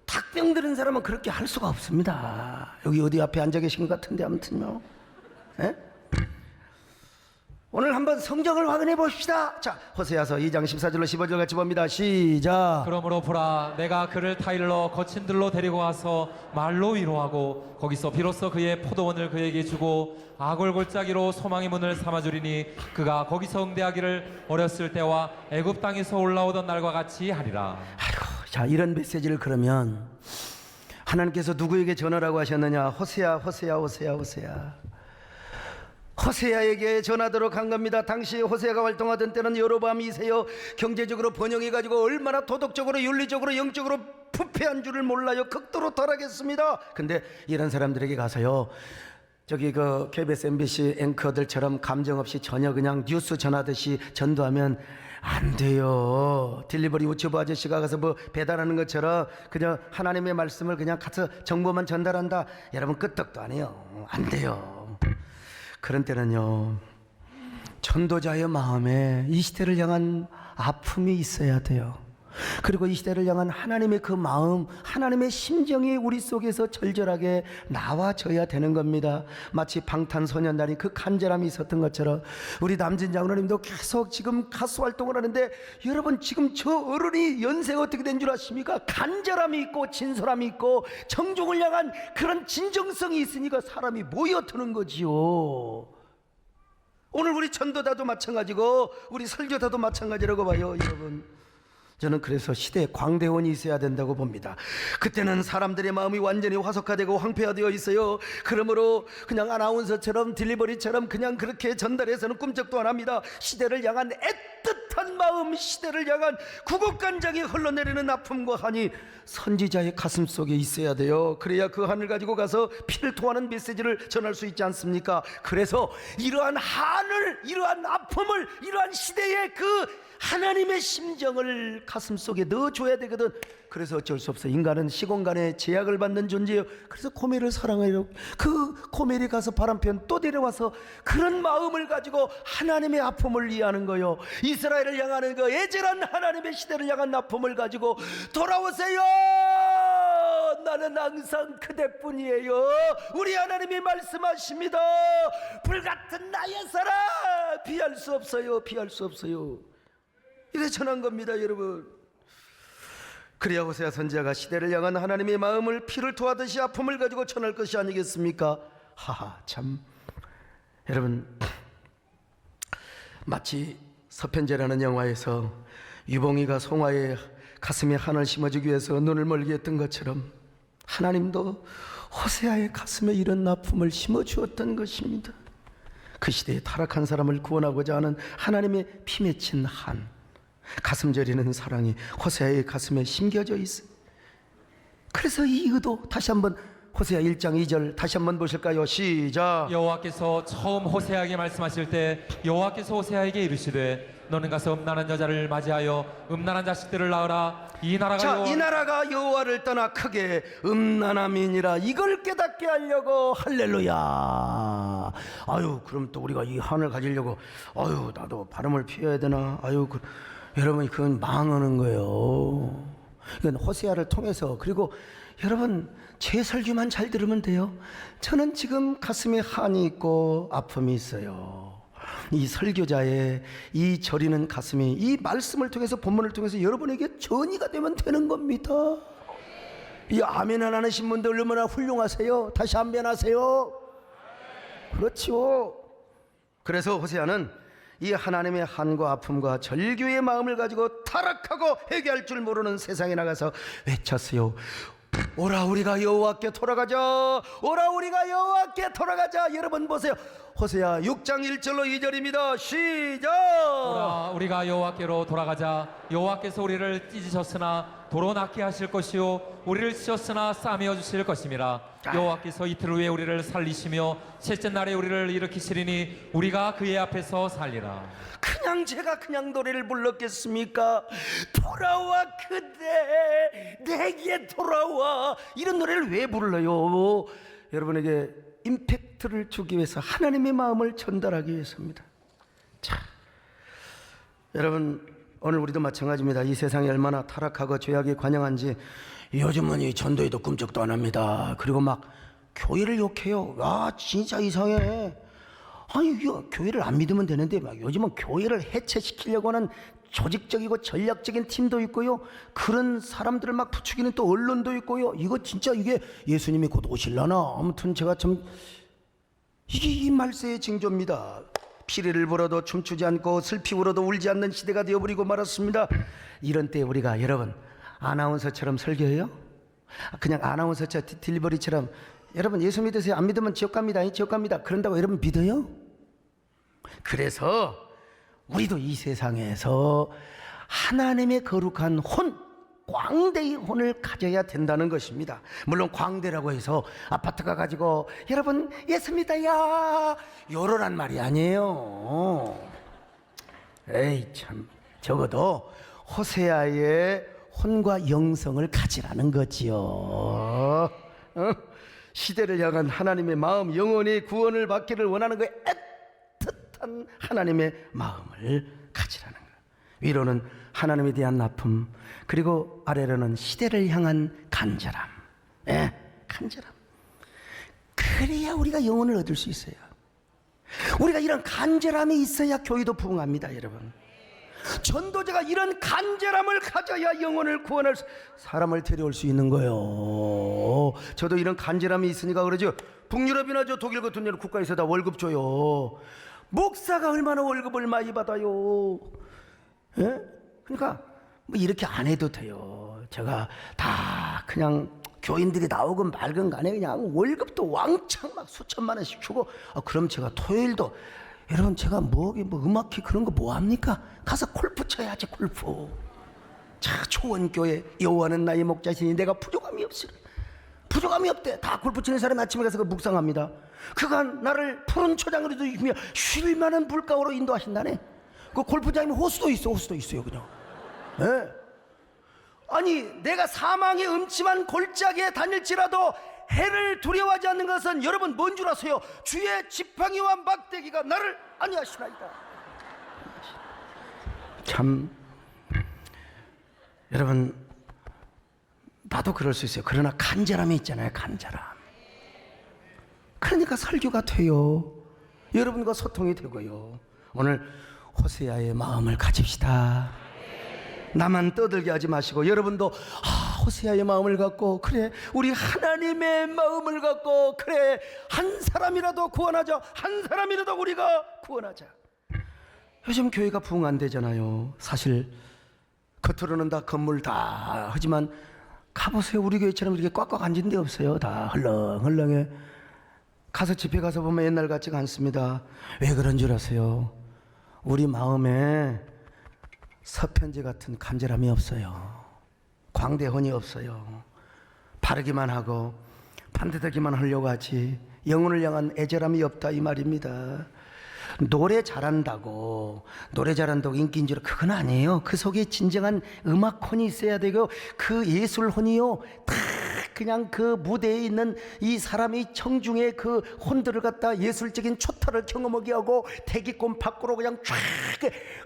닭병 들은 사람은 그렇게 할 수가 없습니다. 여기 어디 앞에 앉아 계신 것 같은데 아무튼요. 에? 오늘 한번 성경을 확인해 봅시다. 자, 호세아서 2장 14절로 15절 같이 봅니다. 시작. 그러므로 보라 내가 그를 타일러 거친 들로 데리고 와서 말로 위로하고 거기서 비로소 그의 포도원을 그에게 주고 아골골짜기로 소망의 문을 삼아주리니 그가 거기서 응대하기를 어렸을 때와 애굽 땅에서 올라오던 날과 같이 하리라. 아이고, 자, 이런 메시지를 그러면 하나님께서 누구에게 전하라고 하셨느냐? 호세아에게 전하도록 한 겁니다. 당시 호세아가 활동하던 때는 여로보암 2세요 경제적으로 번영해가지고 얼마나 도덕적으로 윤리적으로 영적으로 부패한 줄을 몰라요. 극도로 타락했습니다. 근데 이런 사람들에게 가서요 저기 KBS MBC 앵커들처럼 감정 없이 전혀 그냥 뉴스 전하듯이 전도하면 안 돼요. 딜리버리 우체부 아저씨가 가서 뭐 배달하는 것처럼 그냥 하나님의 말씀을 그냥 가서 정보만 전달한다. 여러분 끄떡도 안 해요. 안 돼요. 그런 때는요 전도자의 마음에 이 시대를 향한 아픔이 있어야 돼요. 그리고 이 시대를 향한 하나님의 그 마음, 하나님의 심정이 우리 속에서 절절하게 나와져야 되는 겁니다. 마치 방탄소년단이 그 간절함이 있었던 것처럼 우리 남진 장로님도 계속 지금 가수 활동을 하는데 여러분 지금 저 어른이 연세가 어떻게 된 줄 아십니까? 간절함이 있고 진솔함이 있고 청중을 향한 그런 진정성이 있으니까 사람이 모여드는 거지요. 오늘 우리 전도자도 마찬가지고 우리 설교자도 마찬가지라고 봐요. 여러분 저는 그래서 시대에 광대원이 있어야 된다고 봅니다. 그때는 사람들의 마음이 완전히 화석화되고 황폐화되어 있어요. 그러므로 그냥 아나운서처럼 딜리버리처럼 그냥 그렇게 전달해서는 꿈쩍도 안 합니다. 시대를 향한 애틋한 마음, 시대를 향한 구국간장이 흘러내리는 아픔과 한이 선지자의 가슴 속에 있어야 돼요. 그래야 그 한을 가지고 가서 피를 토하는 메시지를 전할 수 있지 않습니까? 그래서 이러한 한을, 이러한 아픔을, 이러한 시대의 그 하나님의 심정을 가슴 속에 넣어줘야 되거든. 그래서 어쩔 수 없어. 인간은 시공간에 제약을 받는 존재예요. 그래서 코멜을 사랑해요. 그 코멜이 가서 바람편 또 데려와서 그런 마음을 가지고 하나님의 아픔을 이해하는 거요. 이스라엘을 향하는 그 애절한 하나님의 시대를 향한 아픔을 가지고 돌아오세요. 나는 항상 그대뿐이에요. 우리 하나님이 말씀하십니다. 불같은 나의 사랑 피할 수 없어요. 피할 수 없어요. 이래 전한 겁니다, 여러분. 그래야 호세아 선지자가 시대를 향한 하나님의 마음을 피를 토하듯이 아픔을 가지고 전할 것이 아니겠습니까? 하하, 참. 여러분, 마치 서편제라는 영화에서 유봉이가 송화의 가슴에 한을 심어주기 위해서 눈을 멀게 했던 것처럼 하나님도 호세아의 가슴에 이런 아픔을 심어주었던 것입니다. 그 시대에 타락한 사람을 구원하고자 하는 하나님의 피 맺힌 한, 가슴 저리는 사랑이 호세아의 가슴에 심겨져 있어요. 그래서 이 의도 다시 한번 호세아 1장 2절 다시 한번 보실까요? 시작. 여호와께서 처음 호세아에게 말씀하실 때 여호와께서 호세아에게 이르시되 너는 가서 음란한 여자를 맞이하여 음란한 자식들을 낳으라. 이 나라가 자, 이 나라가 여호와를 떠나 크게 음란함이니라. 이걸 깨닫게 하려고. 할렐루야. 아유, 그럼 또 우리가 이 한을 가지려고 아유, 나도 발음을 피해야 되나? 아유, 여러분, 그건 망하는 거예요. 이건 호세아를 통해서. 그리고 여러분, 제 설교만 잘 들으면 돼요. 저는 지금 가슴에 한이 있고 아픔이 있어요. 이 설교자의 이 저리는 가슴이 이 말씀을 통해서, 본문을 통해서 여러분에게 전이가 되면 되는 겁니다. 이 아멘 안 하신 분들 얼마나 훌륭하세요. 다시 아멘 하세요. 그렇죠. 그래서 호세아는 이 하나님의 한과 아픔과 절규의 마음을 가지고 타락하고 회개할 줄 모르는 세상에 나가서 외쳤어요. 오라 우리가 여호와께 돌아가자. 오라 우리가 여호와께 돌아가자. 여러분 보세요. 호세아 6장 1절로 2절입니다. 시작. 오라 우리가 여호와께로 돌아가자. 여호와께서 우리를 찢으셨으나 도로 낫게 하실 것이요 우리를 찢었으나 싸매어 주실 것임이라. 여호와께서 이틀 후에 우리를 살리시며 셋째 날에 우리를 일으키시리니 우리가 그의 앞에서 살리라. 그냥 제가 그냥 노래를 불렀겠습니까? 돌아와 그대 내게 돌아와. 이런 노래를 왜 불러요? 여러분에게 임팩트를 주기 위해서, 하나님의 마음을 전달하기 위해서입니다. 자, 여러분, 오늘 우리도 마찬가지입니다. 이 세상이 얼마나 타락하고 죄악이 관영한지 요즘은 이 전도에도 꿈쩍도 안 합니다. 그리고 막 교회를 욕해요. 와, 진짜 이상해. 아니, 교회를 안 믿으면 되는데 막 요즘은 교회를 해체시키려고 하는 조직적이고 전략적인 팀도 있고요. 그런 사람들을 막 부추기는 또 언론도 있고요. 이거 진짜 이게 예수님이 곧 오실라나? 아무튼 제가 참 이게 이 말세의 징조입니다. 피리를 불어도 춤추지 않고 슬피 울어도 울지 않는 시대가 되어버리고 말았습니다. 이런 때 우리가, 여러분, 아나운서처럼 설교해요? 그냥 아나운서처럼 딜리버리처럼 여러분 예수 믿으세요. 안 믿으면 지옥 갑니다. 지옥 갑니다. 그런다고 여러분 믿어요? 그래서 우리도 이 세상에서 하나님의 거룩한 혼, 광대의 혼을 가져야 된다는 것입니다. 물론 광대라고 해서 아파트가 가지고 여러분 예수 믿어요 요러란 말이 아니에요. 에이 참, 적어도 호세아의 혼과 영성을 가지라는 거지요. 시대를 향한 하나님의 마음, 영원히 구원을 받기를 원하는 그 애틋한 하나님의 마음을 가지라는 거예요. 위로는 하나님에 대한 아픔, 그리고 아래로는 시대를 향한 간절함. 간절함. 그래야 우리가 영혼을 얻을 수 있어요. 우리가 이런 간절함이 있어야 교회도 부흥합니다, 여러분. 전도자가 이런 간절함을 가져야 영혼을 구원할 사람을 데려올 수 있는 거예요. 저도 이런 간절함이 있으니까 그러죠. 북유럽이나 저 독일 같은 데는 국가에서 다 월급 줘요. 목사가 얼마나 월급을 많이 받아요. 예? 그러니까 뭐 이렇게 안 해도 돼요. 제가 다 그냥 교인들이 나오건 말건 간에 그냥 월급도 왕창 막 수천만 원씩 주고, 그럼 제가 토요일도, 여러분 제가 뭐 음악회 그런 거 뭐 합니까? 가서 골프 쳐야지, 골프. 자, 초원교회 여호와는 나의 목자시니 내가 부족함이 없으리. 부족함이 없대. 다 골프 치는 사람이 아침에 가서 그 묵상합니다. 그가 나를 푸른 초장으로 이기며 쉴 만한 물가로 인도하신다네. 그 골프장이면 호수도 있어요 그냥. 예? 아니, 내가 사망의 음침한 골짜기에 다닐지라도 해를 두려워하지 않는 것은 여러분 뭔 줄 아세요? 주의 지팡이와 막대기가 나를 안위하시나이다. 참, 여러분, 나도 그럴 수 있어요. 그러나 간절함이 있잖아요, 간절함. 그러니까 설교가 돼요. 여러분과 소통이 되고요. 오늘 호세아의 마음을 가집시다. 나만 떠들게 하지 마시고 여러분도 호세아의 마음을 갖고, 그래 우리 하나님의 마음을 갖고, 그래 한 사람이라도 구원하자. 한 사람이라도 우리가 구원하자. 요즘 교회가 부흥 안 되잖아요. 사실 겉으로는 다 건물 다 하지만 가보세요. 우리 교회처럼 이렇게 꽉꽉 앉은 데 없어요. 다 헐렁헐렁해. 가서 집회 가서 보면 옛날 같지가 않습니다. 왜 그런 줄 아세요? 우리 마음에 서편지 같은 간절함이 없어요. 광대혼이 없어요. 바르기만 하고 반듯하기만 하려고 하지 영혼을 향한 애절함이 없다 이 말입니다. 노래 잘한다고 인기인지로 그건 아니에요. 그 속에 진정한 음악혼이 있어야 되고 그 예술혼이요 다 그냥 그 무대에 있는 이 사람이 청중의 그 혼들을 갖다 예술적인 초타를 경험하게 하고 대기권 밖으로 그냥 쫙,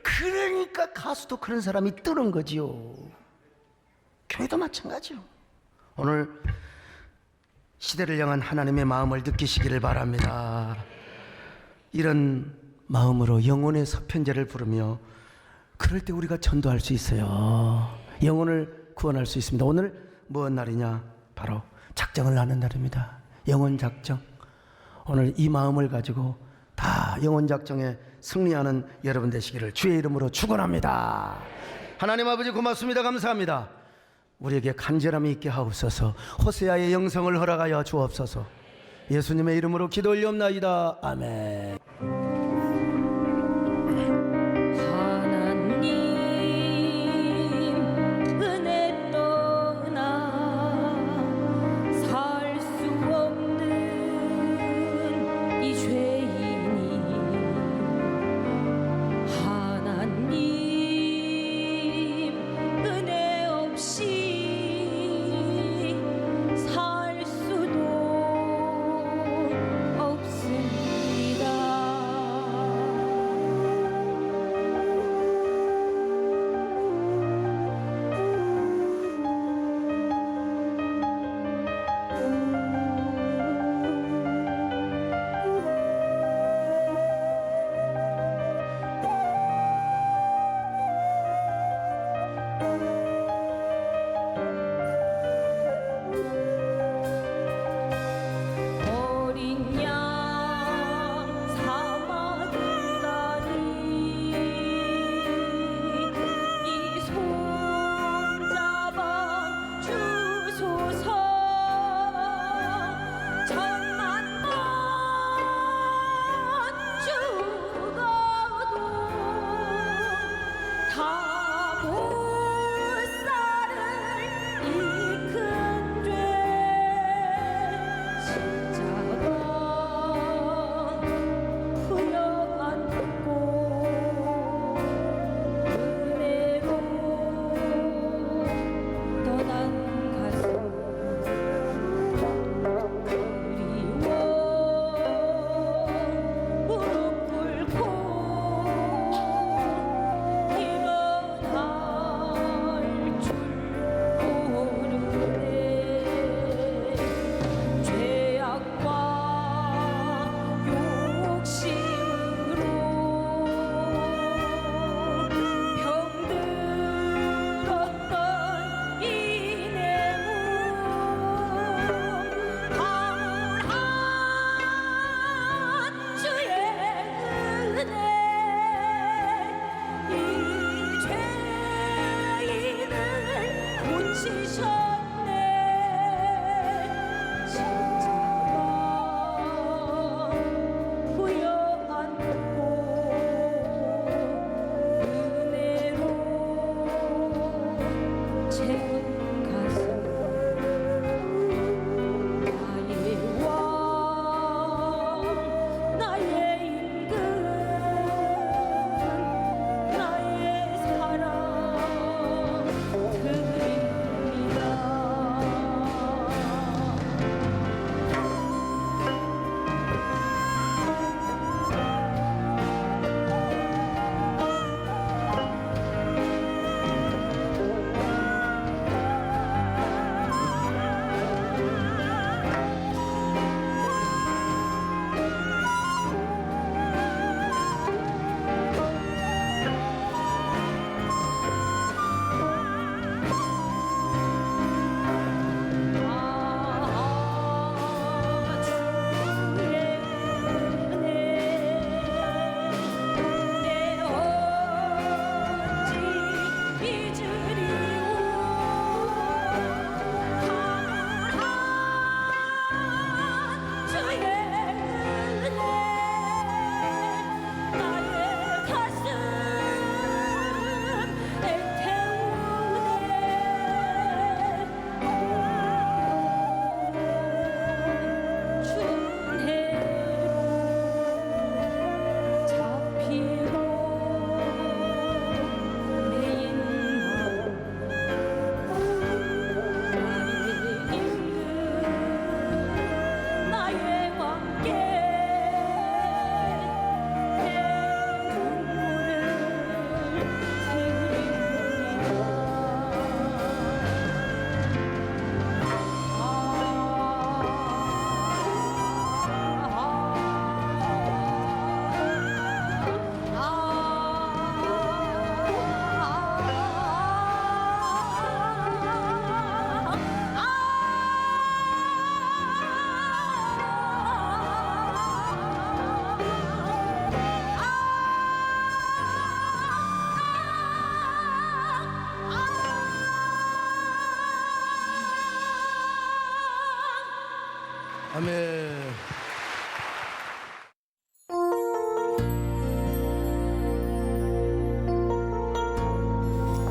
그러니까 가수도 그런 사람이 뜨는 거지요. 교회도 마찬가지요. 오늘 시대를 향한 하나님의 마음을 느끼시기를 바랍니다. 이런 마음으로 영혼의 서편제를 부르며 그럴 때 우리가 전도할 수 있어요. 영혼을 구원할 수 있습니다. 오늘 무슨 날이냐? 바로 작정을 하는 날입니다. 영혼 작정. 오늘 이 마음을 가지고 다 영혼 작정에 승리하는 여러분 되시기를 주의 이름으로 축원합니다. 하나님 아버지 고맙습니다. 감사합니다. 우리에게 간절함이 있게 하옵소서. 호세아의 영성을 허락하여 주옵소서. 예수님의 이름으로 기도 올리옵나이다. 아멘. 하나님 은혜 떠나 살 수 없는 이 죄인이 하나님 은혜 없이 살 수도 없습니다.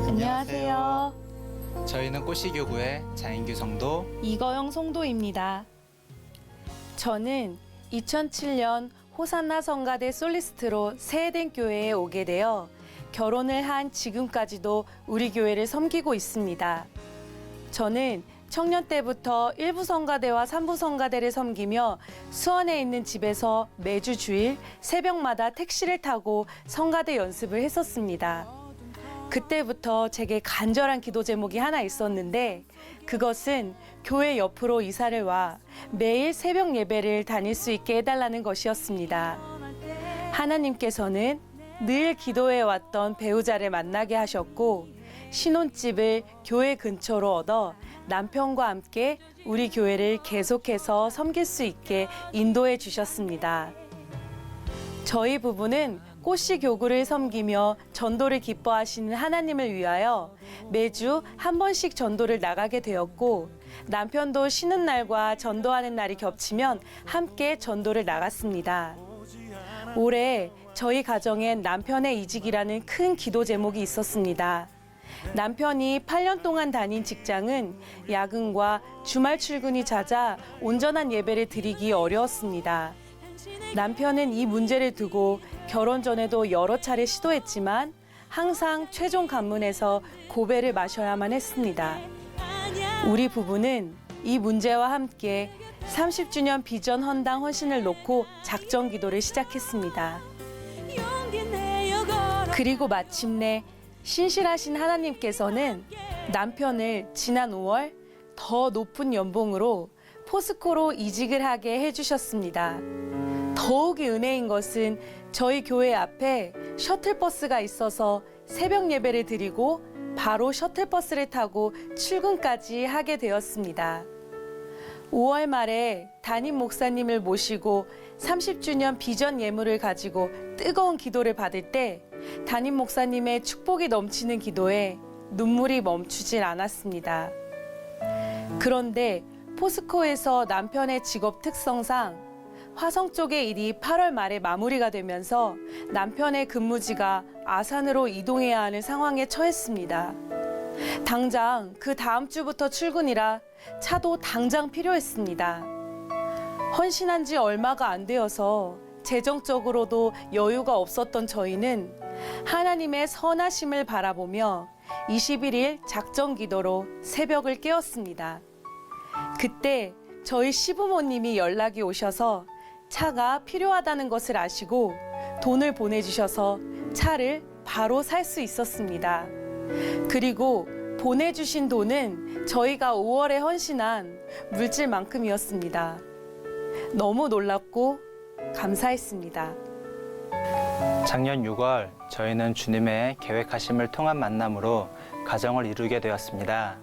안녕하세요. 저희는 꽃시교구의 장인규 성도 이거영 성도입니다. 저는 2007년 호산나 성가대 솔리스트로 세해된 교회에 오게 되어 결혼을 한 지금까지도 우리 교회를 섬기고 있습니다. 저는 청년 때부터 1부 성가대와 3부 성가대를 섬기며 수원에 있는 집에서 매주 주일 새벽마다 택시를 타고 성가대 연습을 했었습니다. 그때부터 제게 간절한 기도 제목이 하나 있었는데 그것은 교회 옆으로 이사를 와 매일 새벽 예배를 다닐 수 있게 해달라는 것이었습니다. 하나님께서는 늘 기도해 왔던 배우자를 만나게 하셨고 신혼집을 교회 근처로 얻어 남편과 함께 우리 교회를 계속해서 섬길 수 있게 인도해 주셨습니다. 저희 부부는 꽃씨 교구를 섬기며 전도를 기뻐하시는 하나님을 위하여 매주 한 번씩 전도를 나가게 되었고 남편도 쉬는 날과 전도하는 날이 겹치면 함께 전도를 나갔습니다. 올해 저희 가정엔 남편의 이직이라는 큰 기도 제목이 있었습니다. 남편이 8년 동안 다닌 직장은 야근과 주말 출근이 잦아 온전한 예배를 드리기 어려웠습니다. 남편은 이 문제를 두고 결혼 전에도 여러 차례 시도했지만 항상 최종 관문에서 고배를 마셔야만 했습니다. 우리 부부는 이 문제와 함께 30주년 비전 헌당 헌신을 놓고 작정 기도를 시작했습니다. 그리고 마침내 신실하신 하나님께서는 남편을 지난 5월 더 높은 연봉으로 포스코로 이직을 하게 해주셨습니다. 더욱이 은혜인 것은 저희 교회 앞에 셔틀버스가 있어서 새벽 예배를 드리고 바로 셔틀버스를 타고 출근까지 하게 되었습니다. 5월 말에 담임 목사님을 모시고 30주년 비전 예물을 가지고 뜨거운 기도를 받을 때 담임 목사님의 축복이 넘치는 기도에 눈물이 멈추질 않았습니다. 그런데 포스코에서 남편의 직업 특성상 화성 쪽의 일이 8월 말에 마무리가 되면서 남편의 근무지가 아산으로 이동해야 하는 상황에 처했습니다. 당장 그 다음 주부터 출근이라 차도 당장 필요했습니다. 헌신한 지 얼마가 안 되어서 재정적으로도 여유가 없었던 저희는 하나님의 선하심을 바라보며 21일 작정 기도로 새벽을 깨웠습니다. 그때 저희 시부모님이 연락이 오셔서 차가 필요하다는 것을 아시고 돈을 보내주셔서 차를 바로 살 수 있었습니다. 그리고 보내주신 돈은 저희가 5월에 헌신한 물질만큼이었습니다. 너무 놀랍고 감사했습니다. 작년 6월 저희는 주님의 계획하심을 통한 만남으로 가정을 이루게 되었습니다.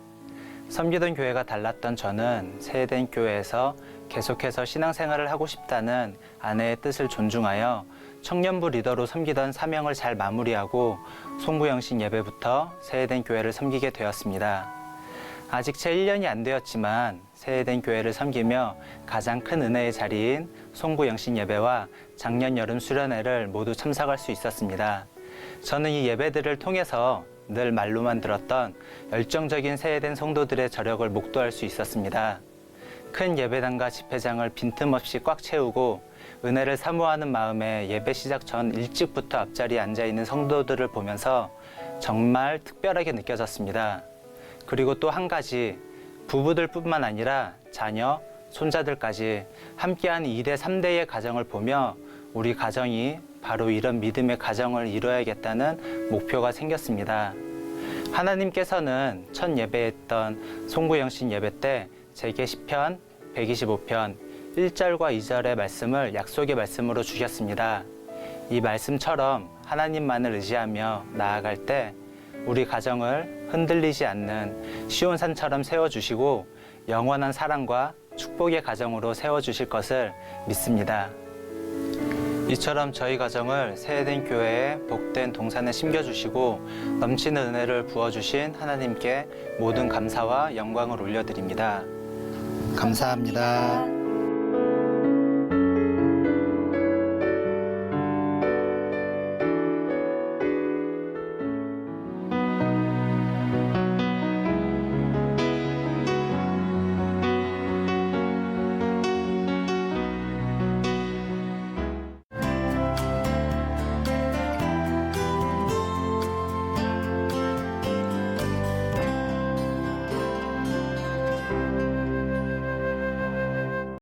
섬기던 교회가 달랐던 저는 세해된 교회에서 계속해서 신앙생활을 하고 싶다는 아내의 뜻을 존중하여 청년부 리더로 섬기던 사명을 잘 마무리하고 송구영신 예배부터 세해된 교회를 섬기게 되었습니다. 아직 채 1년이 안 되었지만 세해된 교회를 섬기며 가장 큰 은혜의 자리인 송구영신 예배와 작년 여름 수련회를 모두 참석할 수 있었습니다. 저는 이 예배들을 통해서 늘 말로만 들었던 열정적인 세해된 성도들의 저력을 목도할 수 있었습니다. 큰 예배당과 집회장을 빈틈없이 꽉 채우고 은혜를 사모하는 마음에 예배 시작 전 일찍부터 앞자리에 앉아있는 성도들을 보면서 정말 특별하게 느껴졌습니다. 그리고 또 한 가지, 부부들뿐만 아니라 자녀, 손자들까지 함께한 2대, 3대의 가정을 보며 우리 가정이 바로 이런 믿음의 가정을 이루어야겠다는 목표가 생겼습니다. 하나님께서는 첫 예배했던 송구영신 예배 때 제게 시편 125편 1절과 2절의 말씀을 약속의 말씀으로 주셨습니다. 이 말씀처럼 하나님만을 의지하며 나아갈 때 우리 가정을 흔들리지 않는 시온산처럼 세워주시고 영원한 사랑과 축복의 가정으로 세워주실 것을 믿습니다. 이처럼 저희 가정을 세해된 교회에 복된 동산에 심겨주시고 넘치는 은혜를 부어주신 하나님께 모든 감사와 영광을 올려드립니다. 감사합니다.